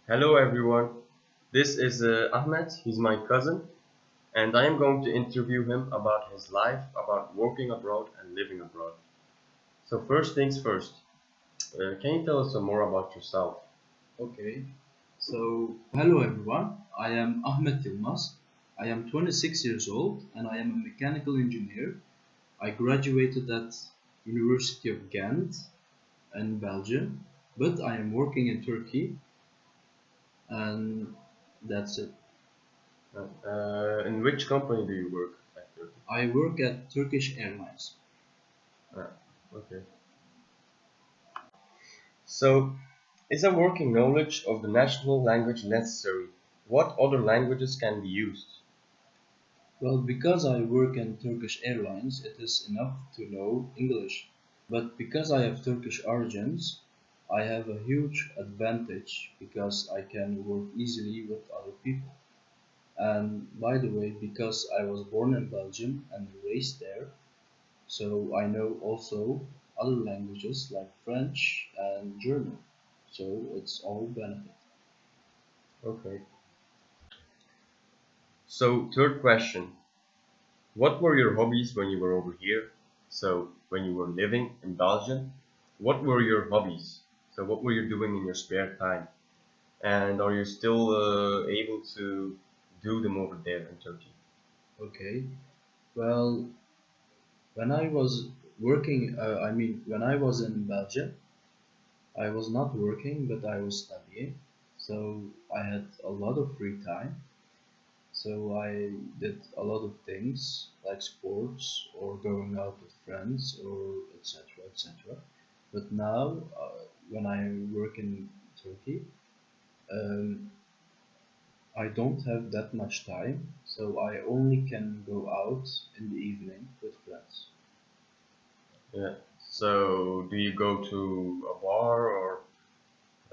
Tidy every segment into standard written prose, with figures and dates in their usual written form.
Hello everyone, this is Ahmed, he's my cousin, and I am going to interview him about his life, about working abroad and living abroad. So first things first, can you tell us some more about yourself? Okay, so hello everyone. I am Ahmed Yilmaz. I am 26 years old and I am a mechanical engineer. I graduated at University of Ghent in Belgium, but I am working in Turkey and that's it. In which company do you work at Turkey? I work at Turkish Airlines. Ah, okay. So, is a working knowledge of the national language necessary? What other languages can be used? Well, because I work in Turkish Airlines, it is enough to know English. But because I have Turkish origins, I have a huge advantage because I can work easily with other people. And by the way, because I was born in Belgium and raised there, so I know also other languages like French and German. So it's all benefit. Okay. So, third question. What were your hobbies when you were over here? So, when you were living in Belgium, what were your hobbies? So, what were you doing in your spare time? And are you still able to do them over there in Turkey? Okay. Well, when I was working, when I was in Belgium, I was not working, but I was studying. So I had a lot of free time. So I did a lot of things like sports or going out with friends or etc. etc. But now, when I work in Turkey, um, I don't have that much time. So I only can go out in the evening with friends. Yeah. So, do you go to a bar or?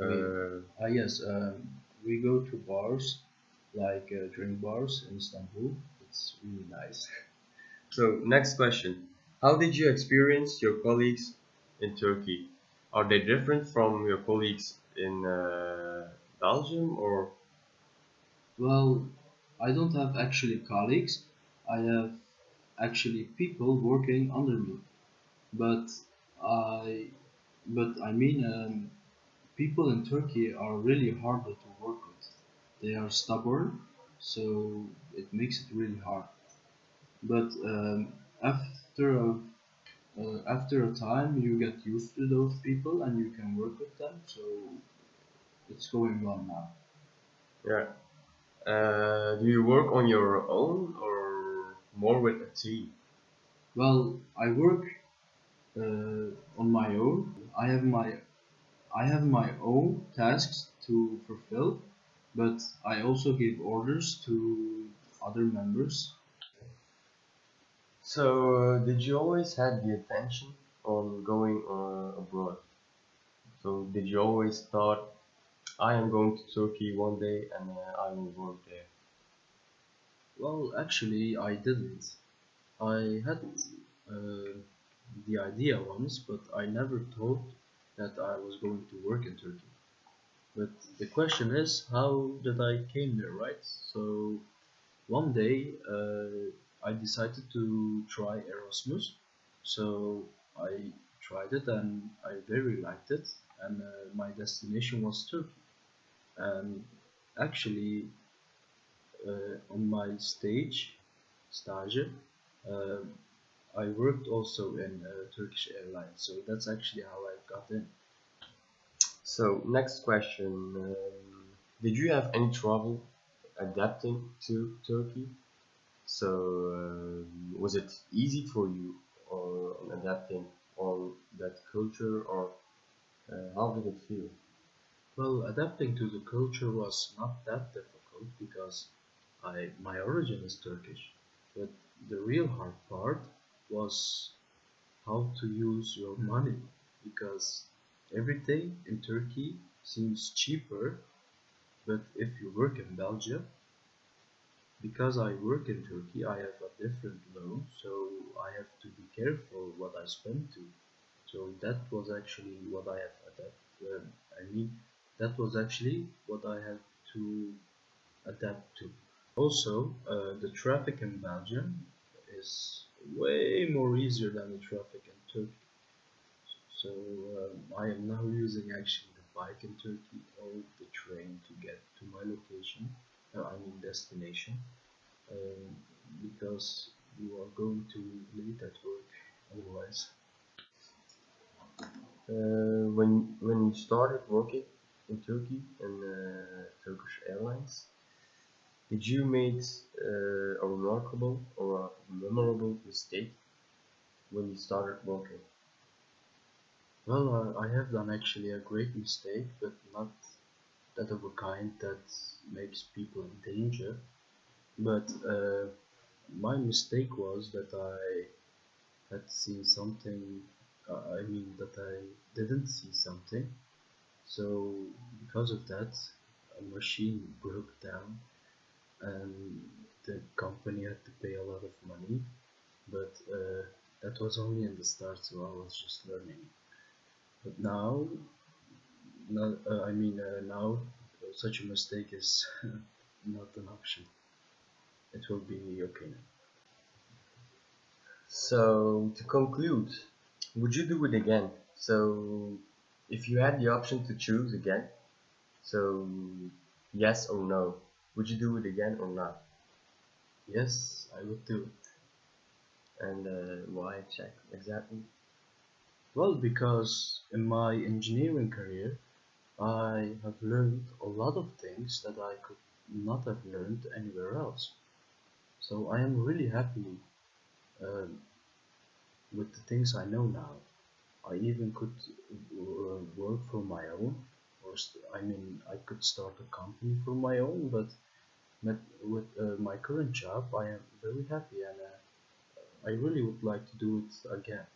Okay. Uh, Yes. We go to bars like drink bars in Istanbul. It's really nice. so, next question. How did you experience your colleagues in Turkey? Are they different from your colleagues in Belgium or? Well, I don't have actually colleagues. I have actually people working under me. But I, but people in Turkey are really harder to work with. They are stubborn, so it makes it really hard. But after a time, you get used to those people and you can work with them. So it's going well now. Yeah. Do you work on your own or more with a team? Well, I work on my own. I have my own tasks to fulfill, but I also give orders to other members. So, did you always had the intention on going abroad? So, did you always thought I am going to Turkey one day and I will work there? Well, actually, I didn't. I had uh, the idea once, but I never thought that I was going to work in Turkey. But the question is, how did I came there, right? So one day I decided to try Erasmus. So I tried it and I very liked it. And my destination was Turkey. And actually, on my stage, uh, I worked also in Turkish Airlines. So that's actually how I got in. So, next question. Did you have any trouble adapting to Turkey? So, was it easy for you or adapting on that culture or how did it feel? Well, adapting to the culture was not that difficult because my origin is Turkish. But the real hard part was how to use your money because everything in Turkey seems cheaper, but if you work in Belgium, because I work in Turkey, I have a different loan, so I have to be careful what I spend to. So that was actually what I have adapted. I mean, that was actually what I had to adapt to. Also, the traffic in Belgium is way more easier than the traffic in Turkey. So I am now using actually the bike in Turkey or the train to get to my location, I mean destination, um, because you are going to late at work otherwise. When you started working in Turkey in Turkish Airlines, did you make a remarkable or a memorable mistake when you started working? Well, I have done actually a great mistake, but not that of a kind that makes people in danger. But my mistake was that I had seen something, I mean, that I didn't see something. So, because of that, a machine broke down and the company had to pay a lot of money. But that was only in the start, so I was just learning. But now, now such a mistake is not an option. It will be okay now. So to conclude, would you do it again? So if you had the option to choose again, so yes or no, would you do it again or not? Yes, I would do it. And why check exactly? Well, because in my engineering career, I have learned a lot of things that I could not have learned anywhere else. So I am really happy um, with the things I know now. I even could work for my own, or I mean, I could start a company for my own. But with my current job, I am very happy, and I really would like to do it again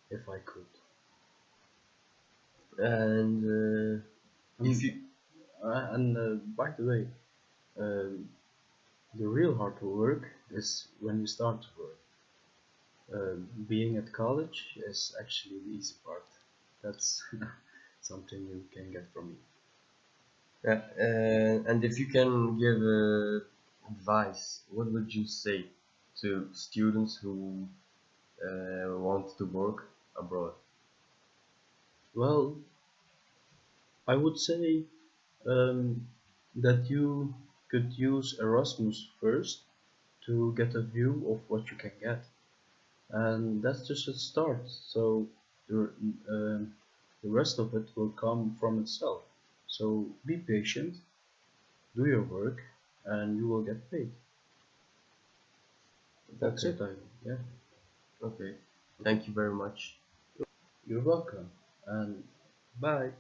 if I could. And if Um, you and by the way, um, the real hard work is when you start to work. Being at college is actually the easy part. That's something you can get from me. Yeah, and if you can give advice, what would you say to students who want to work abroad? Well, I would say um, that you could use Erasmus first to get a view of what you can get, and that's just a start. So the, the rest of it will come from itself. So be patient, do your work, and you will get paid. That's Okay, it. Yeah. okay. Okay. Thank you very much. You're welcome, and bye.